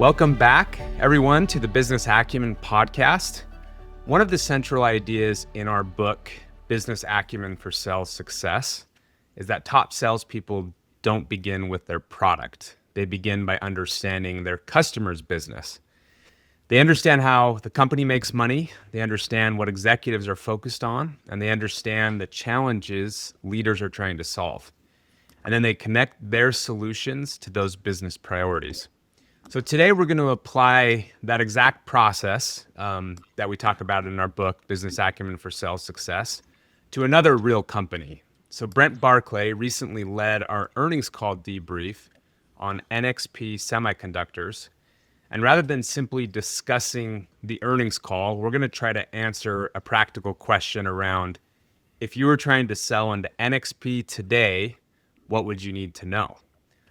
Welcome back, everyone, to the Business Acumen podcast. One of the central ideas in our book, Business Acumen for Sales Success, is that top salespeople don't begin with their product. They begin by understanding their customer's business. They understand how the company makes money, they understand what executives are focused on, and they understand the challenges leaders are trying to solve. And then they connect their solutions to those business priorities. So today we're going to apply that exact process that we talk about in our book, Business Acumen for Sales Success, to another real company. So Brent Barclay recently led our earnings call debrief on NXP Semiconductors. And rather than simply discussing the earnings call, we're going to try to answer a practical question around, if you were trying to sell into NXP today, what would you need to know?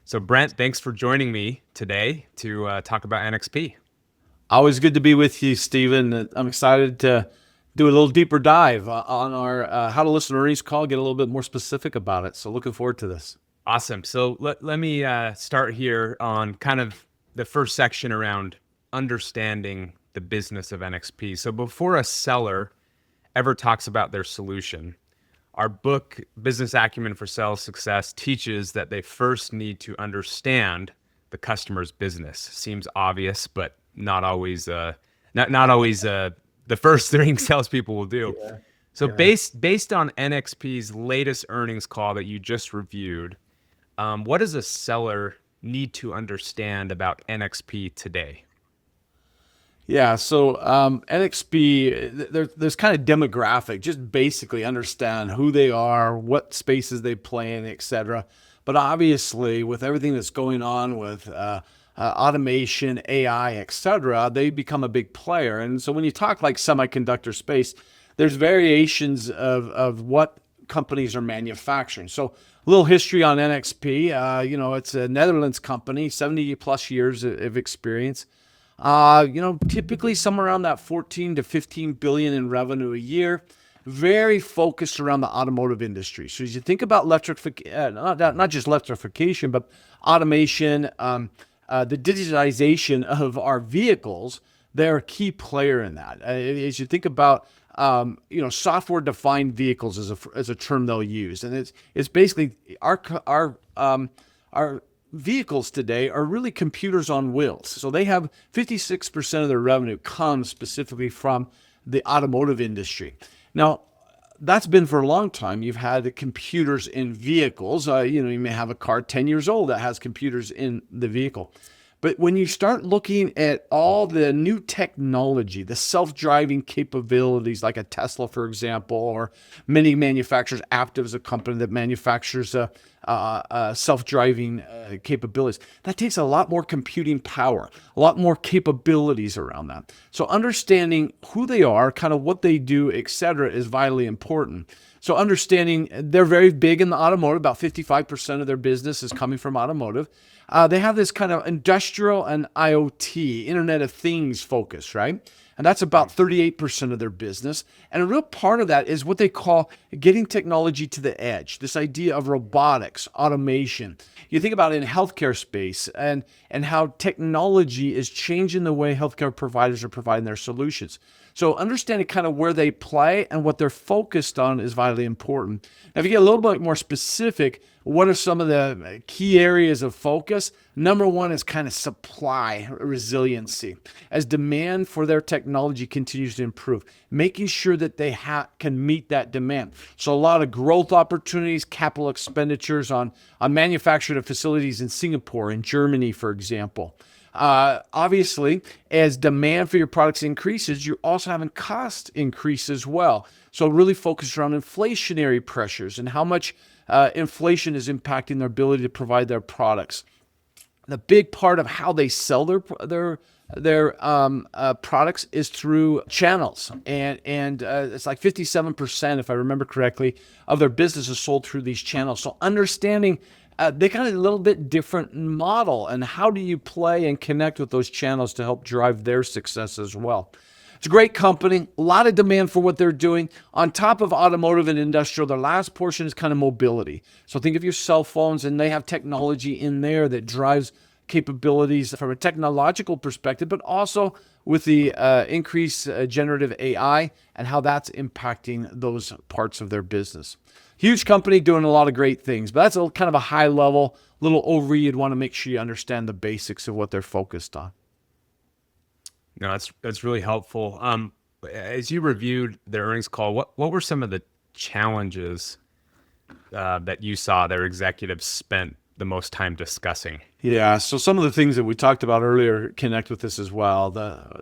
So Brent, thanks for joining me today to talk about NXP. Always good to be with you, Stephen. I'm excited to do a little deeper dive on our how to listen to earnings call, get a little bit more specific about it. So looking forward to this. Awesome. So let me start here on kind of the first section around understanding the business of NXP. So before a seller ever talks about their solution, our book, Business Acumen for Sales Success, teaches that they first need to understand the customer's business. Seems obvious, but not always the first thing salespeople will do. Yeah. So based on NXP's latest earnings call that you just reviewed, what does a seller need to understand about NXP today? Yeah, so NXP, there's kind of demographic, just basically understand who they are, what spaces they play in, et cetera. But obviously, with everything that's going on with automation, AI, et cetera, they become a big player. And so when you talk like semiconductor space, there's variations of what companies are manufacturing. So a little history on NXP. It's a Netherlands company, 70 plus years of experience. Typically somewhere around that 14 to 15 billion in revenue a year, very focused around the automotive industry. So as you think about electrification, not just electrification, but automation, the digitization of our vehicles, they're a key player in that. As you think about, software-defined vehicles as a term they'll use, and it's basically our vehicles today are really computers on wheels. So they have 56% of their revenue comes specifically from the automotive industry. Now, that's been for a long time. You've had computers in vehicles. You may have a car 10 years old that has computers in the vehicle. But when you start looking at all the new technology, the self-driving capabilities, like a Tesla, for example, or many manufacturers, Aptiv is a company that manufactures self-driving capabilities. That takes a lot more computing power, a lot more capabilities around that. So understanding who they are, kind of what they do, et cetera, is vitally important. So understanding they're very big in the automotive, about 55% of their business is coming from automotive. They have this kind of industrial and IoT, Internet of Things focus, right? And that's about 38% of their business. And a real part of that is what they call getting technology to the edge, this idea of robotics, automation. You think about it in healthcare space and how technology is changing the way healthcare providers are providing their solutions. So understanding kind of where they play and what they're focused on is vitally important. Now, if you get a little bit more specific, what are some of the key areas of focus? Number one is kind of supply resiliency. As demand for their technology continues to improve, making sure that they can meet that demand. So a lot of growth opportunities, capital expenditures on manufacturing facilities in Singapore and Germany, for example. Obviously, as demand for your products increases, you're also having cost increase as well. So really focused around inflationary pressures and how much inflation is impacting their ability to provide their products. The big part of how they sell their products is through channels, and it's like 57%, if I remember correctly, of their business is sold through these channels. So understanding they kind of a little bit different model, and how do you play and connect with those channels to help drive their success as well. It's a great company, a lot of demand for what they're doing. On top of automotive and industrial, their last portion is kind of mobility. So think of your cell phones, and they have technology in there that drives capabilities from a technological perspective, but also with the increased generative AI and how that's impacting those parts of their business. Huge company doing a lot of great things, but that's a kind of a high level, little overview. You'd want to make sure you understand the basics of what they're focused on. No, that's really helpful. As you reviewed their earnings call, what were some of the challenges that you saw their executives spent the most time discussing? Yeah, so some of the things that we talked about earlier connect with this as well.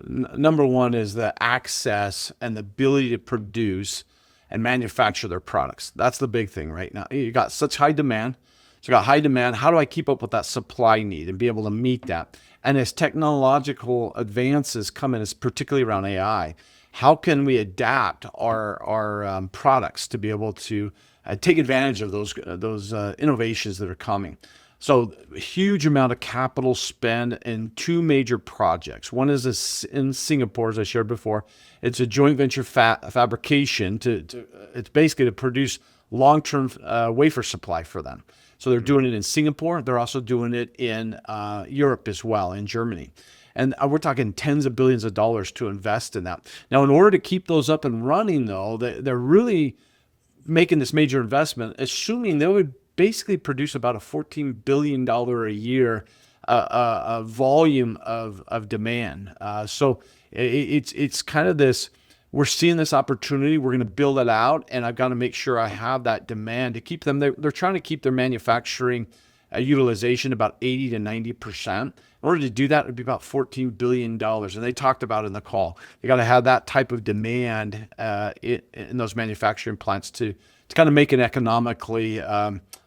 Number one is the access and the ability to produce and manufacture their products. That's the big thing right now. You got such high demand. So you got high demand. How do I keep up with that supply need and be able to meet that? And as technological advances come in, particularly around AI, how can we adapt our products to be able to take advantage of those innovations that are coming? So a huge amount of capital spend in two major projects. One is in Singapore, as I shared before. It's a joint venture fabrication it's basically to produce long-term wafer supply for them. So they're doing it in Singapore. They're also doing it in Europe as well, in Germany. And we're talking tens of billions of dollars to invest in that. Now, in order to keep those up and running, though, they're really making this major investment, assuming they would basically produce about a $14 billion a year volume of demand. So it's kind of this, we're seeing this opportunity, we're going to build it out, and I've got to make sure I have that demand to keep them. They're trying to keep their manufacturing utilization about 80 to 90%. In order to do that, it would be about $14 billion. And they talked about in the call, you got to have that type of demand in those manufacturing plants to kind of make it economically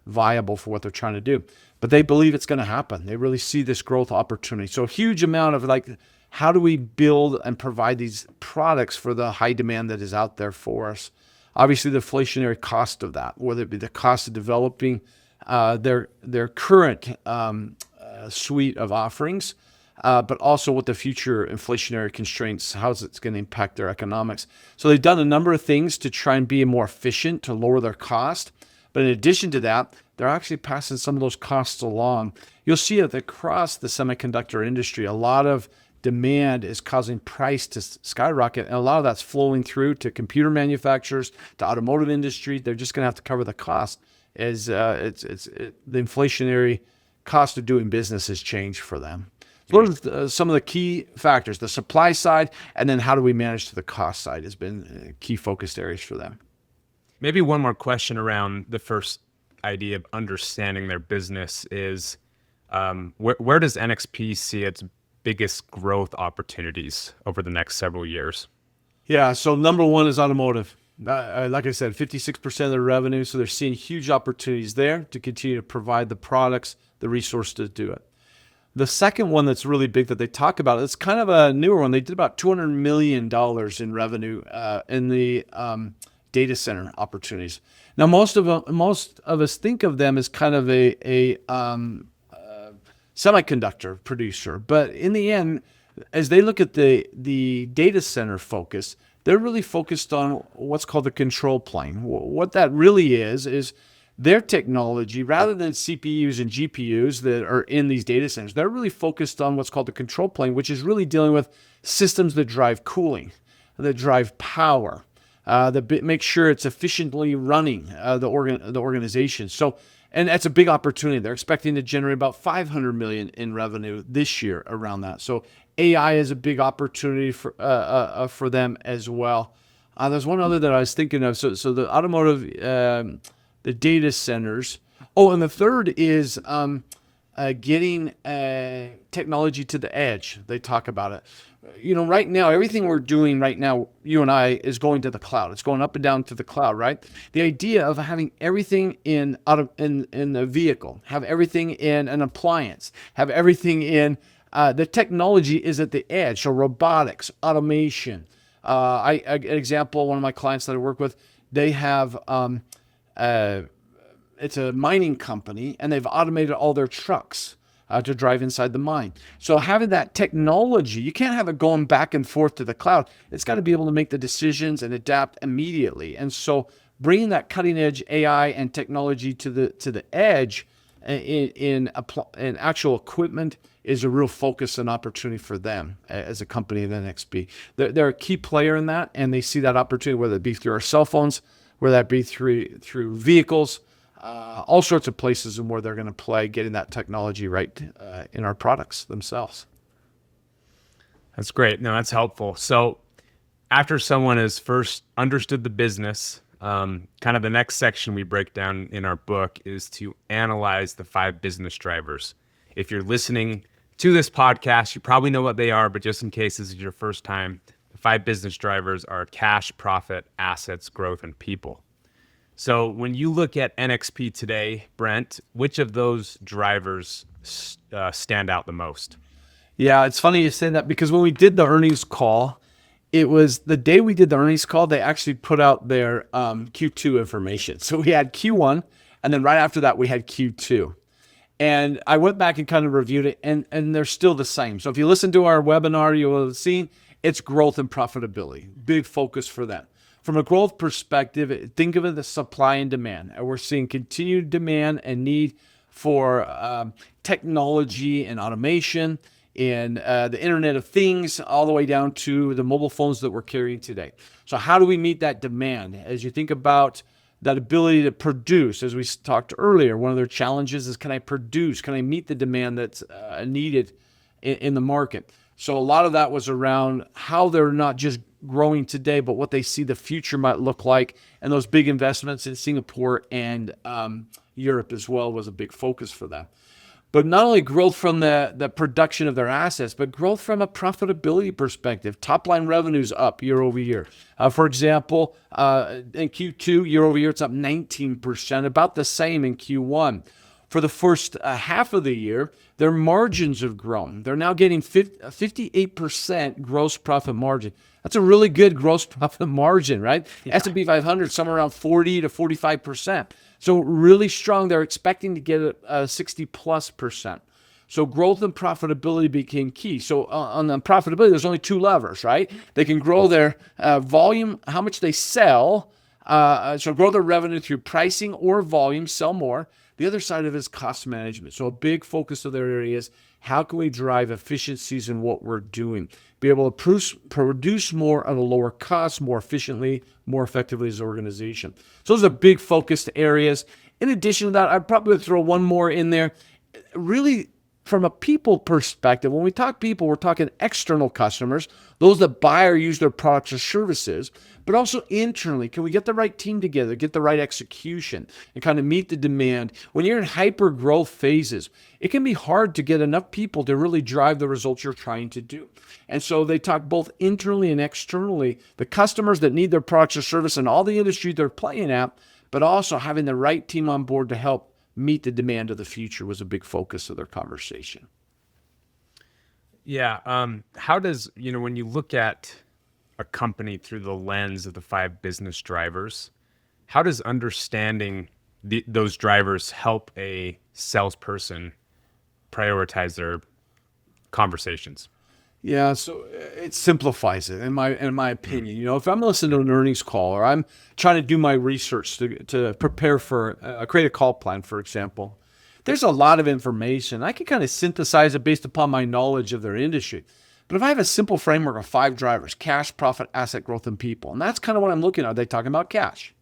viable for what they're trying to do. But they believe it's going to happen. They really see this growth opportunity. So a huge amount of how do we build and provide these products for the high demand that is out there for us? Obviously, the inflationary cost of that, whether it be the cost of developing their current suite of offerings, but also what the future inflationary constraints, how it's going to impact their economics. So they've done a number of things to try and be more efficient, to lower their cost. But in addition to that, they're actually passing some of those costs along. You'll see that across the semiconductor industry, a lot of demand is causing price to skyrocket, and a lot of that's flowing through to computer manufacturers, to automotive industry. They're just going to have to cover the cost as the inflationary cost of doing business has changed for them. So those are some of the key factors. The supply side, and then how do we manage to the cost side has been key focused areas for them. Maybe one more question around the first idea of understanding their business is where does NXP see its biggest growth opportunities over the next several years? Yeah, so number one is automotive. Like I said, 56% of their revenue. So they're seeing huge opportunities there to continue to provide the products, the resource to do it. The second one that's really big that they talk about, it's kind of a newer one. They did about $200 million in revenue in the data center opportunities. Now, most of us think of them as kind of a semiconductor producer, but in the end, as they look at the data center focus, they're really focused on what's called the control plane. What that really is their technology, rather than CPUs and GPUs that are in these data centers, they're really focused on what's called the control plane, which is really dealing with systems that drive cooling, that drive power, that make sure it's efficiently running the organization. So, and that's a big opportunity. They're expecting to generate about $500 million in revenue this year around that. So AI is a big opportunity for them as well. There's one other that I was thinking of. So the automotive, the data centers. Oh, and the third is getting technology to the edge. They talk about it. You know, right now, everything we're doing right now, you and I, is going to the cloud. It's going up and down to the cloud, right? The idea of having everything in a vehicle, have everything in an appliance, have everything in the technology is at the edge. So robotics, automation. An example, one of my clients that I work with, they have it's a mining company, and they've automated all their trucks to drive inside the mine. So having that technology, you can't have it going back and forth to the cloud. It's got to be able to make the decisions and adapt immediately. And so bringing that cutting edge AI and technology to the edge in actual equipment is a real focus and opportunity for them as a company at NXP. They're a key player in that, and they see that opportunity, whether it be through our cell phones, whether that be through vehicles, all sorts of places and where they're going to play, getting that technology right in our products themselves. That's great. No, that's helpful. So after someone has first understood the business, kind of the next section we break down in our book is to analyze the 5 business drivers. If you're listening to this podcast, you probably know what they are, but just in case this is your first time, the 5 business drivers are cash, profit, assets, growth, and people. So when you look at NXP today, Brent, which of those drivers stand out the most? Yeah, it's funny you say that, because when we did the earnings call, it was the day we did the earnings call, they actually put out their Q2 information. So we had Q1, and then right after that, we had Q2. And I went back and kind of reviewed it, and they're still the same. So if you listen to our webinar, you will have seen it's growth and profitability. Big focus for them. From a growth perspective, think of it as supply and demand. And we're seeing continued demand and need for technology and automation and the Internet of Things, all the way down to the mobile phones that we're carrying today. So how do we meet that demand? As you think about that ability to produce, as we talked earlier, one of their challenges is, can I produce? Can I meet the demand that's needed in the market? So a lot of that was around how they're not just growing today, but what they see the future might look like. And those big investments in Singapore and Europe as well was a big focus for them. But not only growth from the production of their assets, but growth from a profitability perspective. Top line revenues up year over year. For example, in Q2, year over year, it's up 19%, about the same in Q1. For the first half of the year, their margins have grown. They're now getting 58% gross profit margin. That's a really good gross profit margin, right? Yeah. S&P 500, somewhere around 40 to 45%. So really strong. They're expecting to get a 60+%. So growth and profitability became key. So on the profitability, there's only 2 levers, right? They can grow their volume, how much they sell. So grow their revenue through pricing or volume, sell more. The other side of it is cost management. So a big focus of their area is, how can we drive efficiencies in what we're doing? Be able to produce more at a lower cost, more efficiently, more effectively as an organization. So those are big focused areas. In addition to that, I'd probably throw one more in there. Really, from a people perspective, when we talk people, we're talking external customers, those that buy or use their products or services, but also internally. Can we get the right team together, get the right execution, and kind of meet the demand? When you're in hyper growth phases, it can be hard to get enough people to really drive the results you're trying to do. And so they talk both internally and externally, the customers that need their products or service and all the industry they're playing at, but also having the right team on board to help meet the demand of the future was a big focus of their conversation. Yeah. How does, when you look at a company through the lens of the 5 business drivers, how does understanding those drivers help a salesperson prioritize their conversations? Yeah, so it simplifies it, in my opinion. If I'm listening to an earnings call, or I'm trying to do my research to prepare for create a call plan, for example, there's a lot of information. I can kind of synthesize it based upon my knowledge of their industry. But if I have a simple framework of 5 drivers: cash, profit, asset, growth, and people, and that's kind of what I'm looking at. Are they talking about cash?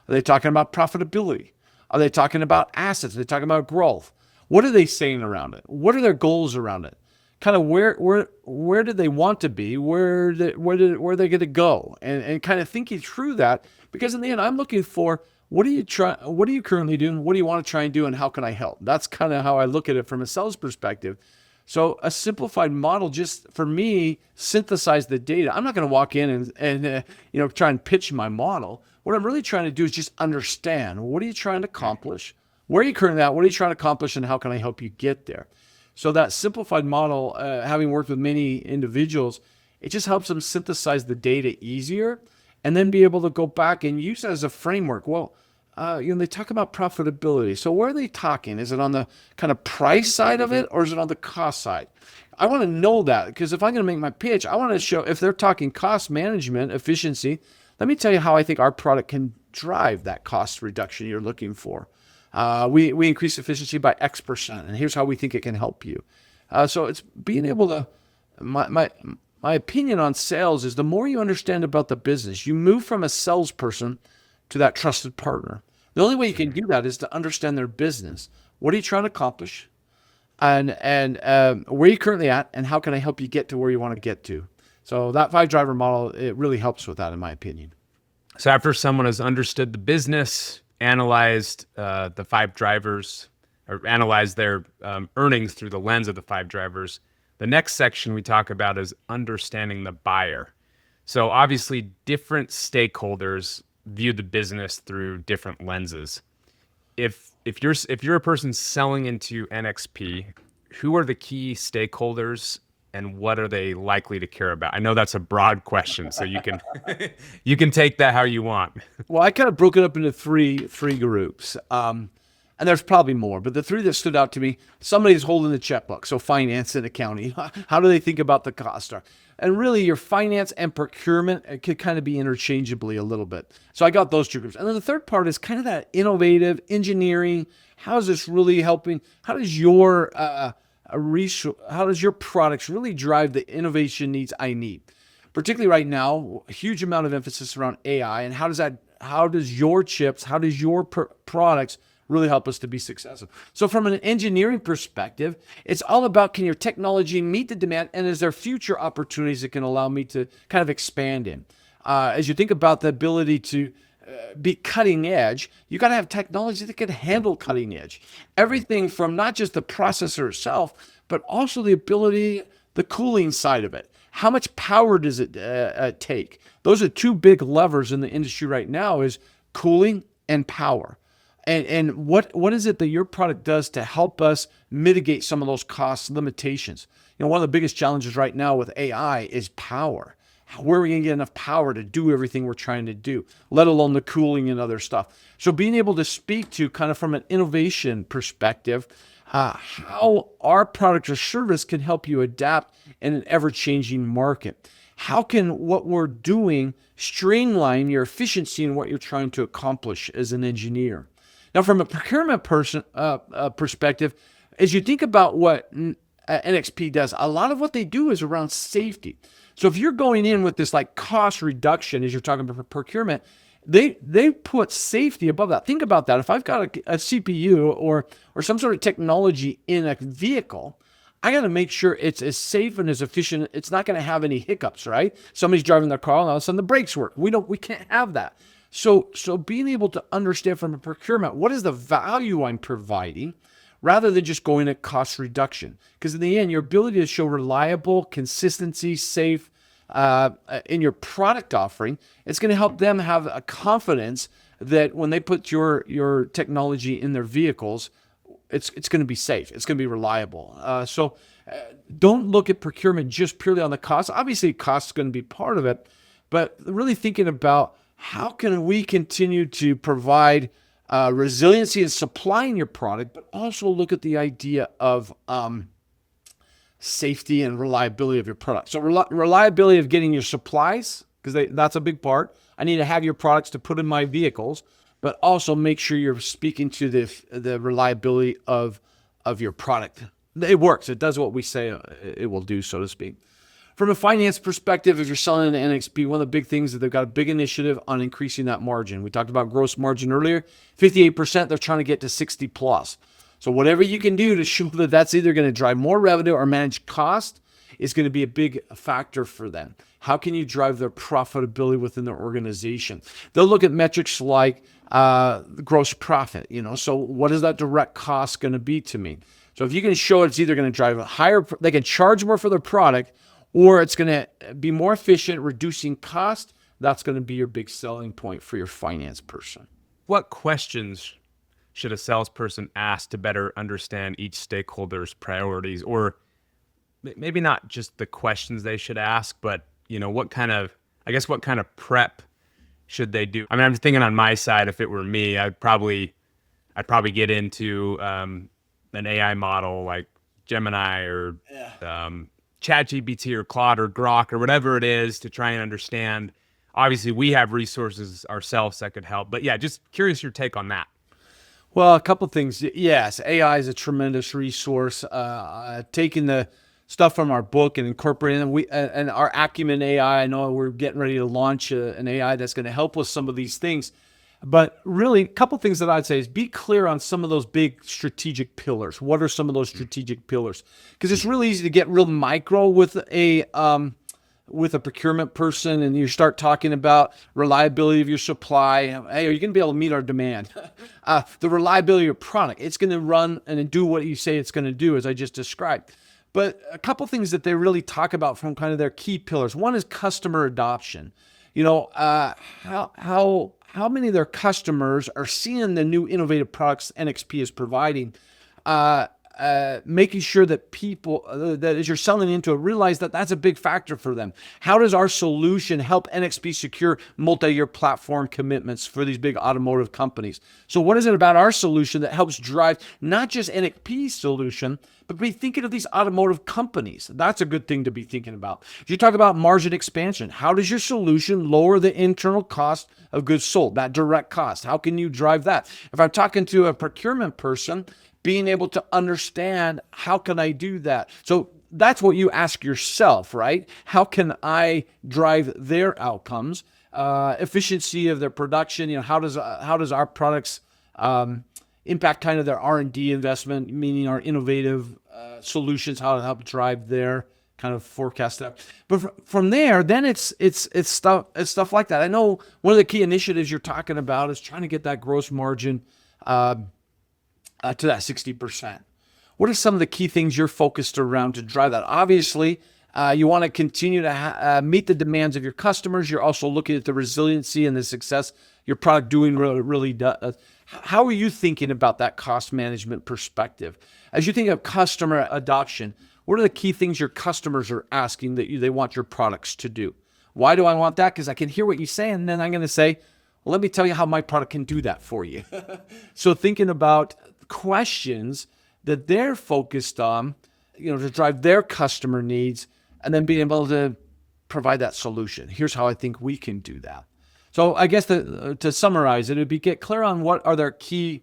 Are they talking about profitability? Are they talking about assets? Are they talking about growth? What are they saying around it? What are their goals around it? Kind of where do they want to be? Where are they going to go? And kind of thinking through that, because in the end, I'm looking for, what are you currently doing? What do you want to try and do? And how can I help? That's kind of how I look at it from a sales perspective. So a simplified model, just for me, synthesize the data. I'm not going to walk in and try and pitch my model. What I'm really trying to do is just understand, what are you trying to accomplish? Where are you currently at? What are you trying to accomplish? And how can I help you get there? So that simplified model, having worked with many individuals, it just helps them synthesize the data easier, and then be able to go back and use it as a framework. Well, they talk about profitability. So where are they talking? Is it on the kind of price side of it, or is it on the cost side? I want to know that, because if I'm going to make my pitch, I want to show, if they're talking cost management, efficiency, let me tell you how I think our product can drive that cost reduction you're looking for. We increase efficiency by X%, and here's how we think it can help you. So it's being able to, my opinion on sales is the more you understand about the business, you move from a salesperson to that trusted partner. The only way you can do that is to understand their business. What are you trying to accomplish? And where are you currently at? And how can I help you get to where you want to get to? So that 5-driver model, it really helps with that, in my opinion. So after someone has understood the business, analyzed the 5 drivers, or analyzed their earnings through the lens of the 5 drivers, the next section we talk about is understanding the buyer. So obviously different stakeholders view the business through different lenses. If you're a person selling into NXP, who are the key stakeholders and what are they likely to care about? I know that's a broad question, so you can you can take that how you want. Well, I kind of broke it up into three groups. And there's probably more, but the 3 that stood out to me, somebody's holding the checkbook. So finance and accounting, how do they think about the cost? And really your finance and procurement, it could kind of be interchangeably a little bit. So I got those 2 groups. And then the third part is kind of that innovative engineering. How is this really helping? How does your products really drive the innovation needs I need? Particularly right now, a huge amount of emphasis around AI. And how does your chips, how does your products really help us to be successful? So from an engineering perspective, it's all about, can your technology meet the demand, and is there future opportunities that can allow me to kind of expand in? As you think about the ability to be cutting edge, you got to have technology that can handle cutting edge. Everything from not just the processor itself, but also the ability, the cooling side of it. How much power does it take? Those are 2 big levers in the industry right now, is cooling and power. And what is it that your product does to help us mitigate some of those cost limitations? One of the biggest challenges right now with AI is power. Where are we going to get enough power to do everything we're trying to do, let alone the cooling and other stuff? So being able to speak to, kind of from an innovation perspective, how our product or service can help you adapt in an ever-changing market. How can what we're doing streamline your efficiency in what you're trying to accomplish as an engineer? Now, from a procurement perspective, as you think about what NXP does, a lot of what they do is around safety. So if you're going in with this like cost reduction, as you're talking about procurement, they put safety above that. Think about that. If I've got a CPU or some sort of technology in a vehicle, I got to make sure it's as safe and as efficient. It's not going to have any hiccups, right? Somebody's driving their car and all of a sudden the brakes work. We can't have that. So being able to understand from a procurement, what is the value I'm providing, rather than just going at cost reduction. Because in the end, your ability to show reliable, consistency, safe in your product offering, it's going to help them have a confidence that when they put your technology in their vehicles, it's going to be safe. It's going to be reliable. So don't look at procurement just purely on the cost. Obviously, cost is going to be part of it, but really thinking about, how can we continue to provide resiliency in supplying your product, but also look at the idea of safety and reliability of your product. So reliability of getting your supplies, because that's a big part. I need to have your products to put in my vehicles, but also make sure you're speaking to the reliability of your product. It works. It does what we say it will do, so to speak. From a finance perspective, if you're selling to NXP, one of the big things is they've got a big initiative on increasing that margin. We talked about gross margin earlier, 58%, they're trying to get to 60 plus. So whatever you can do to show that that's either going to drive more revenue or manage cost is going to be a big factor for them. How can you drive their profitability within their organization? They'll look at metrics like gross profit, so what is that direct cost going to be to me? So if you can show it's either going to drive a higher, they can charge more for their product, or it's going to be more efficient, reducing cost, that's going to be your big selling point for your finance person. What questions should a salesperson ask to better understand each stakeholder's priorities? Or maybe not just the questions they should ask, but what kind of prep should they do? I mean, I'm just thinking on my side, if it were me, I'd probably get into an AI model like Gemini or ChatGPT or Claude or Grok or whatever it is, to try and understand. Obviously, we have resources ourselves that could help. But yeah, just curious your take on that. Well, a couple things. Yes, AI is a tremendous resource. Taking the stuff from our book and incorporating it, and our Acumen AI. I know we're getting ready to launch an AI that's going to help with some of these things. But really, a couple things that I'd say is be clear on some of those big strategic pillars. What are some of those strategic pillars? Because it's really easy to get real micro with a procurement person, and you start talking about reliability of your supply. Hey, are you going to be able to meet our demand? The reliability of your product. It's going to run and do what you say it's going to do, as I just described. But a couple things that they really talk about from kind of their key pillars. One is customer adoption. How many of their customers are seeing the new innovative products NXP is providing, making sure that people that as you're selling into it, realize that that's a big factor for them. How does our solution help NXP secure multi-year platform commitments for these big automotive companies? So what is it about our solution that helps drive not just NXP's solution, but be thinking of these automotive companies? That's a good thing to be thinking about. If you talk about margin expansion, how does your solution lower the internal cost of goods sold, that direct cost? How can you drive that? If I'm talking to a procurement person, being able to understand, how can I do that? So that's what you ask yourself, right? How can I drive their outcomes? Efficiency of their production. How does our products impact kind of their R&D investment, meaning our innovative solutions, how to help drive their kind of forecast that. But from there, then it's stuff like that. I know one of the key initiatives you're talking about is trying to get that gross margin to that 60%. What are some of the key things you're focused around to drive that? Obviously, you want to continue to meet the demands of your customers. You're also looking at the resiliency and the success your product doing really does. How are you thinking about that cost management perspective? As you think of customer adoption, what are the key things your customers are asking that they want your products to do? Why do I want that? Because I can hear what you say, and then I'm going to say, well, let me tell you how my product can do that for you. So thinking about questions that they're focused on, to drive their customer needs, and then being able to provide that solution. Here's how I think we can do that. So I guess to summarize it would be get clear on what are their key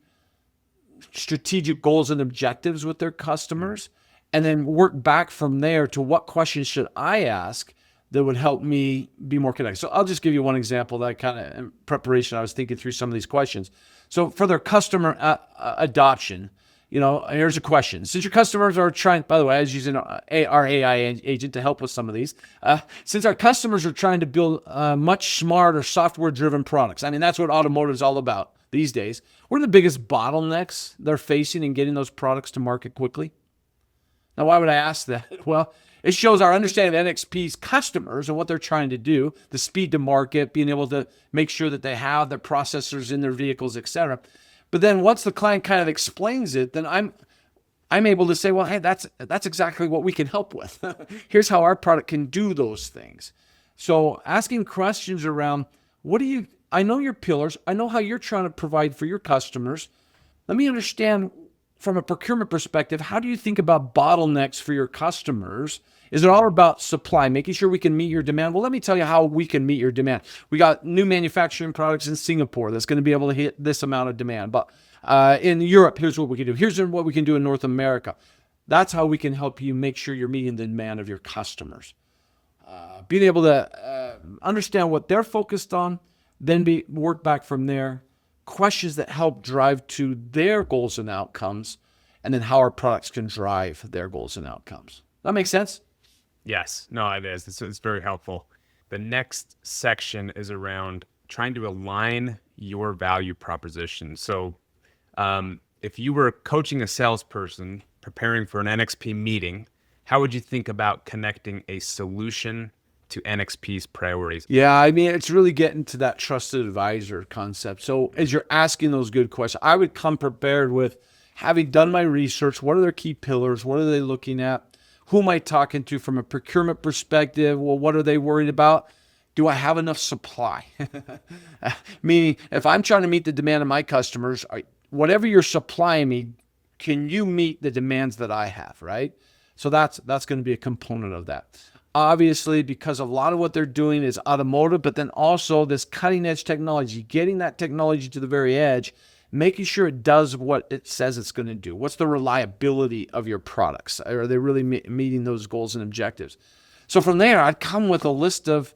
strategic goals and objectives with their customers, and then work back from there to what questions should I ask that would help me be more connected. So I'll just give you one example that kind of in preparation, I was thinking through some of these questions. So for their customer adoption, here's a question. Since your customers are trying, by the way, I was using our AI agent to help with some of these. Since our customers are trying to build much smarter software-driven products, I mean, that's what automotive is all about these days. What are the biggest bottlenecks they're facing in getting those products to market quickly? Now, why would I ask that? Well, it shows our understanding of NXP's customers and what they're trying to do, the speed to market, being able to make sure that they have their processors in their vehicles, et cetera. But then once the client kind of explains it, then I'm able to say, well, hey, that's exactly what we can help with. Here's how our product can do those things. So asking questions around, I know your pillars. I know how you're trying to provide for your customers. Let me understand from a procurement perspective, how do you think about bottlenecks for your customers? Is it all about supply, making sure we can meet your demand? Well, let me tell you how we can meet your demand. We got new manufacturing products in Singapore that's going to be able to hit this amount of demand. But in Europe, here's what we can do. Here's what we can do in North America. That's how we can help you make sure you're meeting the demand of your customers. Being able to understand what they're focused on, then work back from there. Questions that help drive to their goals and outcomes, and then how our products can drive their goals and outcomes. That makes sense? Yes. No, it is. It's very helpful. The next section is around trying to align your value proposition. So if you were coaching a salesperson preparing for an NXP meeting, how would you think about connecting a solution to NXP's priorities? Yeah, I mean, it's really getting to that trusted advisor concept. So as you're asking those good questions, I would come prepared with having done my research. What are their key pillars? What are they looking at? Who am I talking to from a procurement perspective? Well, what are they worried about? Do I have enough supply? Meaning, if I'm trying to meet the demand of my customers, whatever you're supplying me, can you meet the demands that I have, right? So that's going to be a component of that. Obviously, because a lot of what they're doing is automotive, but then also this cutting edge technology, getting that technology to the very edge making sure it does what it says it's going to do. What's the reliability of your products? Are they really meeting those goals and objectives? So from there, I'd come with a list of,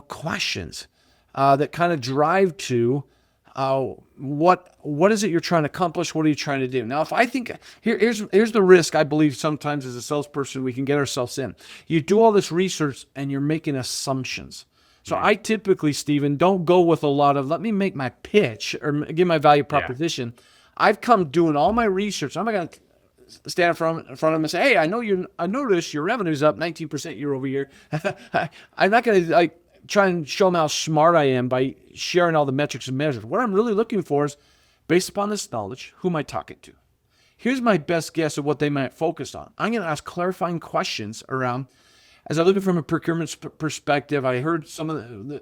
questions that kind of drive to what is it you're trying to accomplish? What are you trying to do? Now, if I think here's the risk I believe sometimes as a salesperson we can get ourselves in. You do all this research and you're making assumptions. So I typically, Stephen, don't go with a lot of, let me make my pitch or give my value proposition. Yeah. I've come doing all my research. I'm not going to stand in front of them and say, hey, I noticed your revenue's up 19% year over year. I'm not going to try and show them how smart I am by sharing all the metrics and measures. What I'm really looking for is, based upon this knowledge, who am I talking to? Here's my best guess of what they might focus on. I'm going to ask clarifying questions around, as I look at it from a procurement perspective, I heard some of the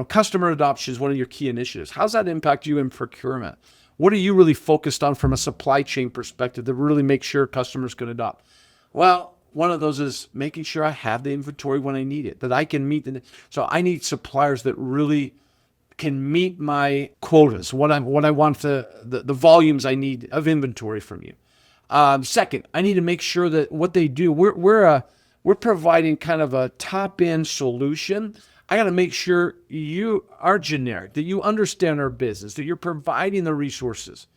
customer adoption is one of your key initiatives. How's that impact you in procurement? What are you really focused on from a supply chain perspective to really make sure customers can adopt? Well, one of those is making sure I have the inventory when I need it, that I can meet so I need suppliers that really can meet my quotas, what I want the volumes I need of inventory from you. Second, I need to make sure that what they do, we're providing kind of a top-end solution. I got to make sure you are generic, that you understand our business, that you're providing the resources.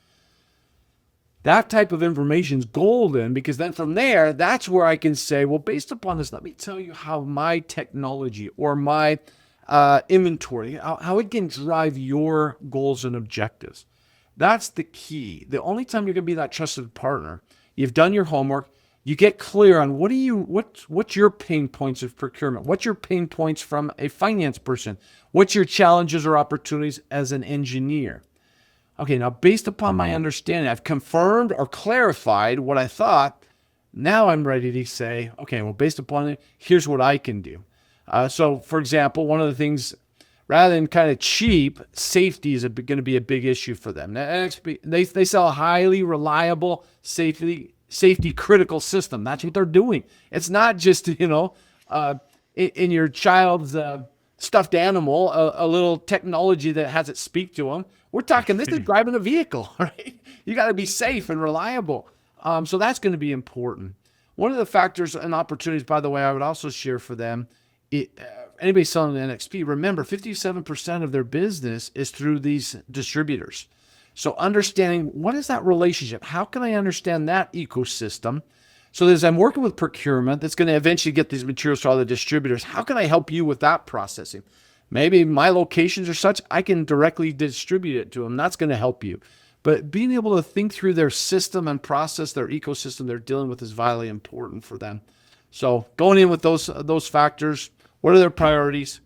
That type of information is golden, because then from there, that's where I can say, well, based upon this, let me tell you how my technology or my inventory, how it can drive your goals and objectives. That's the key. The only time you're going to be that trusted partner, you've done your homework, you get clear on what's your pain points of procurement, what's your pain points from a finance person, what's your challenges or opportunities as an engineer. Okay, now based upon my understanding, I've confirmed or clarified what I thought. Now I'm ready to say, okay, well, based upon it, here's what I can do. So, for example, one of the things, rather than kind of cheap, safety is going to be a big issue for them. Now, NXP, they sell a highly reliable, safety critical system. That's what they're doing. It's not just, in your child's stuffed animal, a little technology that has it speak to them. We're talking, this is driving a vehicle, right? You got to be safe and reliable. So that's going to be important. One of the factors and opportunities, by the way, I would also share for them, anybody selling an NXP, remember 57% of their business is through these distributors. So understanding, what is that relationship? How can I understand that ecosystem? So as I'm working with procurement, that's going to eventually get these materials to all the distributors. How can I help you with that processing? Maybe my locations are such, I can directly distribute it to them. That's going to help you. But being able to think through their system and process their ecosystem they're dealing with is vitally important for them. So going in with those factors, what are their priorities?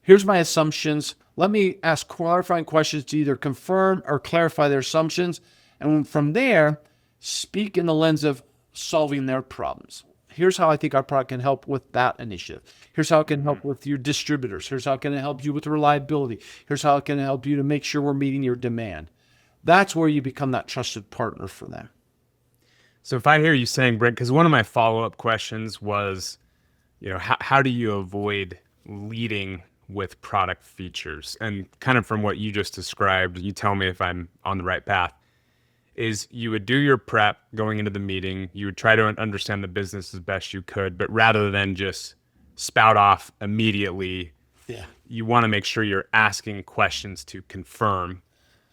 Here's my assumptions. Let me ask clarifying questions to either confirm or clarify their assumptions. And from there, speak in the lens of solving their problems. Here's how I think our product can help with that initiative. Here's how it can help with your distributors. Here's how it can help you with reliability. Here's how it can help you to make sure we're meeting your demand. That's where you become that trusted partner for them. So if I hear you saying, Brent, because one of my follow-up questions was, how do you avoid leading with product features? And kind of from what you just described, you tell me if I'm on the right path, is you would do your prep going into the meeting. You would try to understand the business as best you could, but rather than just spout off immediately, you want to make sure you're asking questions to confirm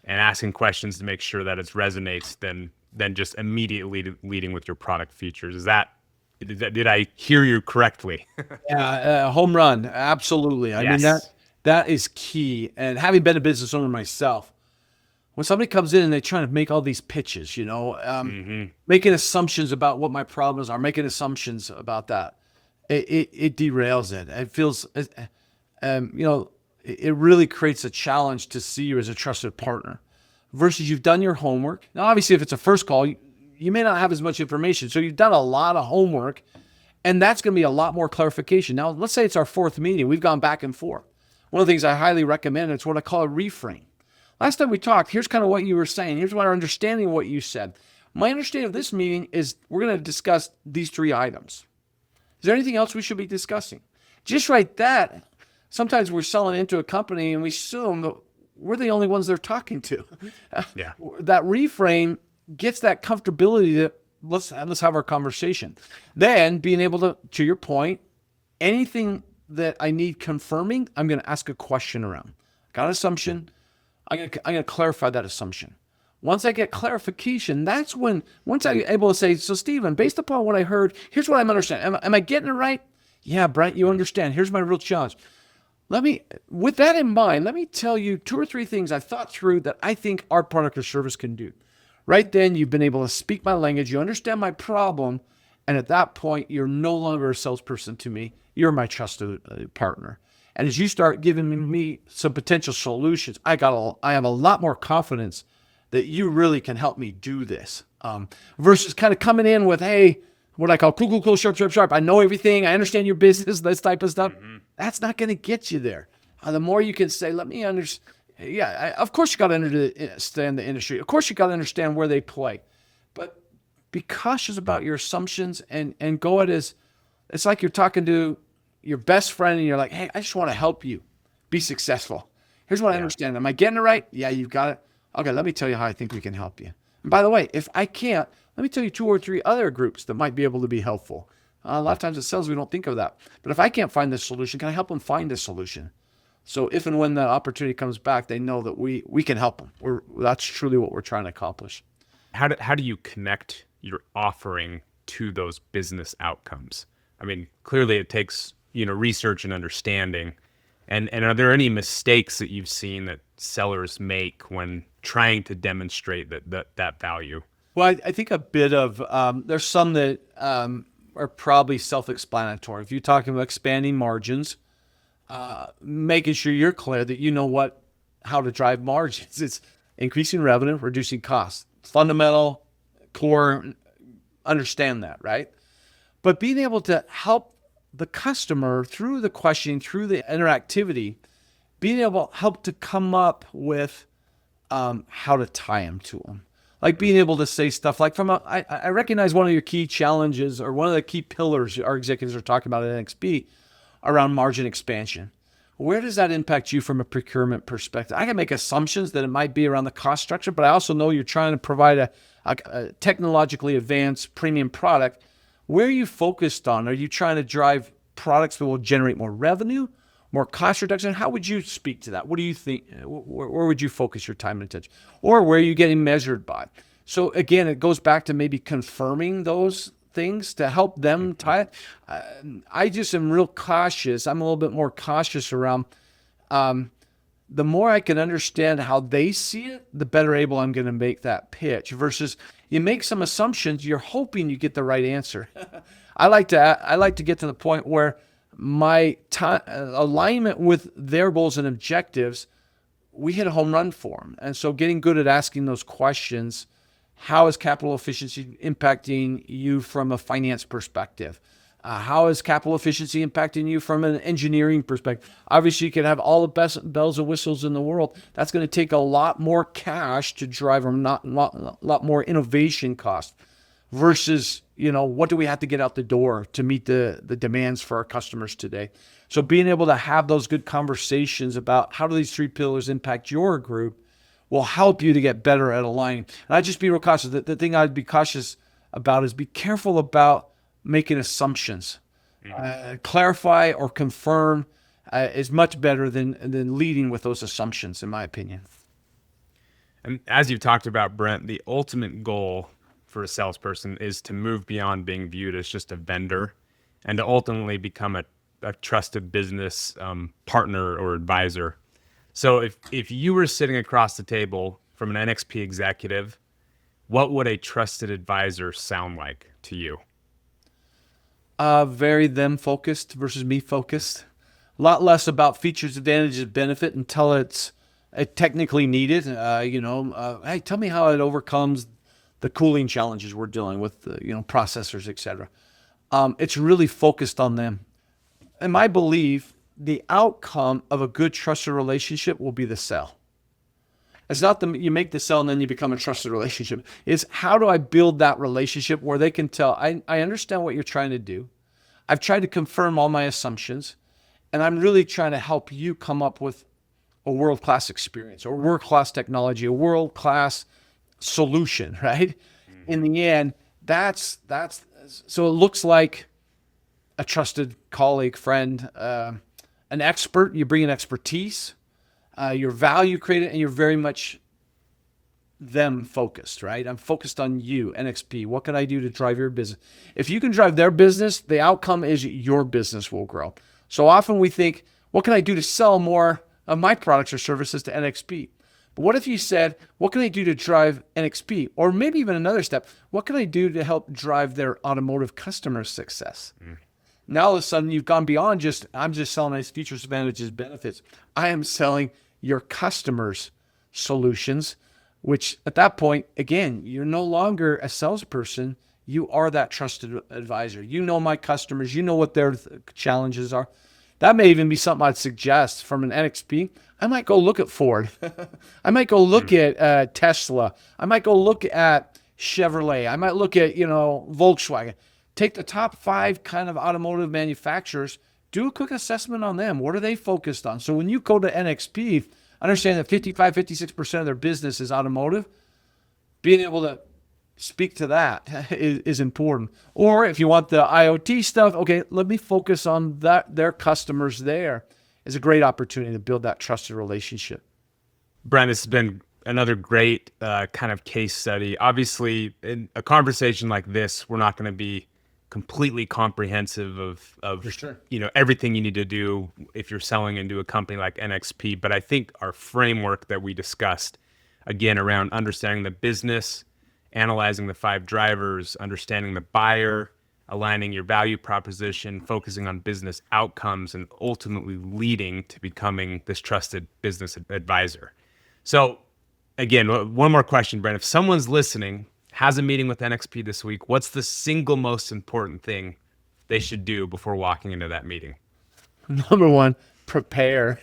and asking questions to make sure that it resonates than just immediately leading with your product features. Did I hear you correctly? Home run. Absolutely. I Yes. mean, that is key. And having been a business owner myself, when somebody comes in and they're trying to make all these pitches, making assumptions about what my problems are, making assumptions about that, it derails it. It feels, it really creates a challenge to see you as a trusted partner versus you've done your homework. Now, obviously, if it's a first call, you may not have as much information. So you've done a lot of homework, and that's going to be a lot more clarification. Now, let's say it's our fourth meeting. We've gone back and forth. One of the things I highly recommend, it's what I call a reframe. Last time we talked, here's kind of what you were saying. Here's our understanding of what you said. My understanding of this meeting is we're going to discuss these 3 items. Is there anything else we should be discussing? Just write that. Sometimes we're selling into a company and we assume that we're the only ones they're talking to. Yeah. That reframe gets that comfortability that let's have our conversation. Then being able to your point, anything that I need confirming, I'm going to ask a question around. Got an assumption. I'm going to clarify that assumption. Once I get clarification, that's when, once I'm able to say, so Stephen, based upon what I heard, here's what I'm understanding. Am I getting it right? Yeah, Brent, you understand. Here's my real challenge. With that in mind, let me tell you 2 or 3 things I've thought through that I think our product or service can do. Right then, you've been able to speak my language. You understand my problem. And at that point, you're no longer a salesperson to me. You're my trusted partner. And as you start giving me some potential solutions, I have a lot more confidence that you really can help me do this. Versus kind of coming in with, hey, what I call cool, sharp. I know everything. I understand your business, this type of stuff. Mm-hmm. That's not going to get you there. The more you can say, let me understand. Yeah, of course you got to understand the industry. Of course you got to understand where they play. But be cautious about your assumptions and go at it as, it's like you're talking to your best friend and you're like, hey, I just want to help you be successful. Here's what I understand. Am I getting it right? Yeah, you've got it. Okay, let me tell you how I think we can help you. And by the way, if I can't, let me tell you 2 or 3 other groups that might be able to be helpful. A lot of times as sales, we don't think of that. But if I can't find this solution, can I help them find this solution? So if and when that opportunity comes back, they know that we can help them. That's truly what we're trying to accomplish. How do you connect your offering to those business outcomes? I mean, clearly it takes, research and understanding. And are there any mistakes that you've seen that sellers make when trying to demonstrate that value? Well, I think a bit of, there's some that are probably self-explanatory. If you're talking about expanding margins, making sure you're clear that you know how to drive margins. It's increasing revenue, reducing costs. Fundamental, core, understand that, right? But being able to help the customer through the questioning, through the interactivity, being able to help to come up with how to tie them to them. Like being able to say stuff like I recognize one of your key challenges or one of the key pillars our executives are talking about at NXP around margin expansion. Where does that impact you from a procurement perspective? I can make assumptions that it might be around the cost structure, but I also know you're trying to provide a technologically advanced premium product. Where are you focused on? Are you trying to drive products that will generate more revenue, more cost reduction? How would you speak to that? What do you think? Where would you focus your time and attention? Or where are you getting measured by? So again, it goes back to maybe confirming those things to help them tie it. I just am real cautious. I'm a little bit more cautious around the more I can understand how they see it, the better able I'm going to make that pitch versus you make some assumptions. You're hoping you get the right answer. I like to get to the point where my alignment with their goals and objectives, we hit a home run for them. And so getting good at asking those questions, how is capital efficiency impacting you from a finance perspective? How is capital efficiency impacting you from an engineering perspective? Obviously, you can have all the best bells and whistles in the world. That's going to take a lot more cash to drive a lot more innovation cost versus, what do we have to get out the door to meet the demands for our customers today? So being able to have those good conversations about how do these 3 pillars impact your group will help you to get better at aligning. And I'd just be real cautious. The thing I'd be cautious about is be careful about making assumptions. Clarify or confirm is much better than leading with those assumptions, in my opinion. And as you talked about, Brent, the ultimate goal for a salesperson is to move beyond being viewed as just a vendor and to ultimately become a trusted business partner or advisor. So if you were sitting across the table from an NXP executive, what would a trusted advisor sound like to you? Very them focused versus me focused. A lot less about features, advantages, benefit until it's technically needed. Hey, tell me how it overcomes the cooling challenges we're dealing with, processors, etc. It's really focused on them. In my belief, the outcome of a good trusted relationship will be the sell. It's not you make the sell and then you become a trusted relationship. It's how do I build that relationship where they can tell, I understand what you're trying to do. I've tried to confirm all my assumptions, and I'm really trying to help you come up with a world-class experience or world-class technology, a world-class solution, right? In the end, that's so it looks like a trusted colleague, friend, an expert. You bring in expertise, your value created, and you're very much them focused, right? I'm focused on you, NXP. What can I do to drive your business? If you can drive their business, the outcome is your business will grow. So often we think, what can I do to sell more of my products or services to NXP? But what if you said, what can I do to drive NXP? Or maybe even another step, what can I do to help drive their automotive customer success? Now all of a sudden you've gone beyond just, I'm just selling nice features, advantages, benefits. I am selling your customers solutions, which at that point, again, you're no longer a salesperson. You are that trusted advisor. You know my customers. You know what their challenges are. That may even be something I'd suggest from an NXP. I might go look at Ford. I might go look at Tesla. I might go look at Chevrolet. I might look at, Volkswagen. Take the top 5 kind of automotive manufacturers, do a quick assessment on them. What are they focused on? So when you go to NXP, understand that 55, 56% of their business is automotive. Being able to speak to that is important. Or if you want the IoT stuff, okay, let me focus on their customers there. Is a great opportunity to build that trusted relationship. Brent, this has been another great kind of case study. Obviously, in a conversation like this, we're not going to be completely comprehensive of For sure. Everything you need to do if you're selling into a company like NXP. But I think our framework that we discussed, again, around understanding the business, analyzing the 5 drivers, understanding the buyer, aligning your value proposition, focusing on business outcomes, and ultimately leading to becoming this trusted business advisor. So again, one more question, Brent. If someone's listening, has a meeting with NXP this week, what's the single most important thing they should do before walking into that meeting? Number 1, prepare.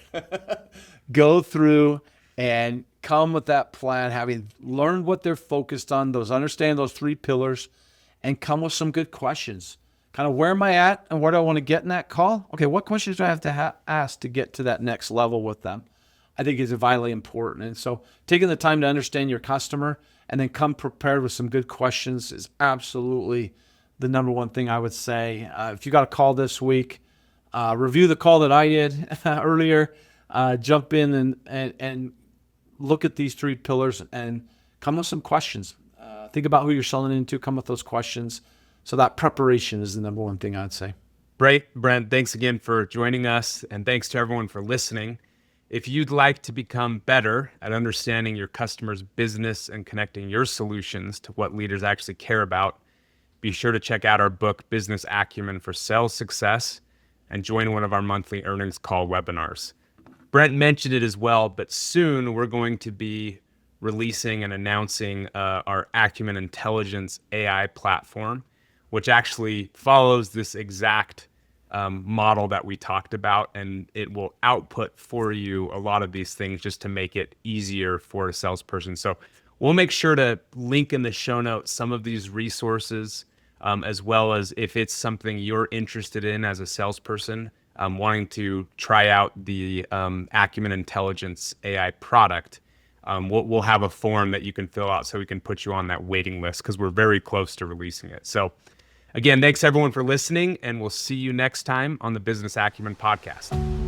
Go through and come with that plan, having learned what they're focused on, understand those 3 pillars, and come with some good questions. Kind of where am I at and where do I want to get in that call? Okay, what questions do I have to ask to get to that next level with them? I think is vitally important. And so taking the time to understand your customer and then come prepared with some good questions is absolutely the number 1 thing I would say. If you got a call this week, review the call that I did earlier, jump in and look at these 3 pillars and come with some questions. Think about who you're selling into, come with those questions. So that preparation is the number 1 thing I'd say. Brent, thanks again for joining us, and thanks to everyone for listening. If you'd like to become better at understanding your customer's business and connecting your solutions to what leaders actually care about, be sure to check out our book, Business Acumen for Sales Success, and join one of our monthly earnings call webinars. Brent mentioned it as well, but soon we're going to be releasing and announcing our Acumen Intelligence AI platform, which actually follows this exact model that we talked about, and it will output for you a lot of these things just to make it easier for a salesperson. So we'll make sure to link in the show notes some of these resources, as well as if it's something you're interested in as a salesperson, wanting to try out the Acumen Intelligence AI product. We'll have a form that you can fill out so we can put you on that waiting list because we're very close to releasing it. So again, thanks everyone for listening, and we'll see you next time on the Business Acumen podcast.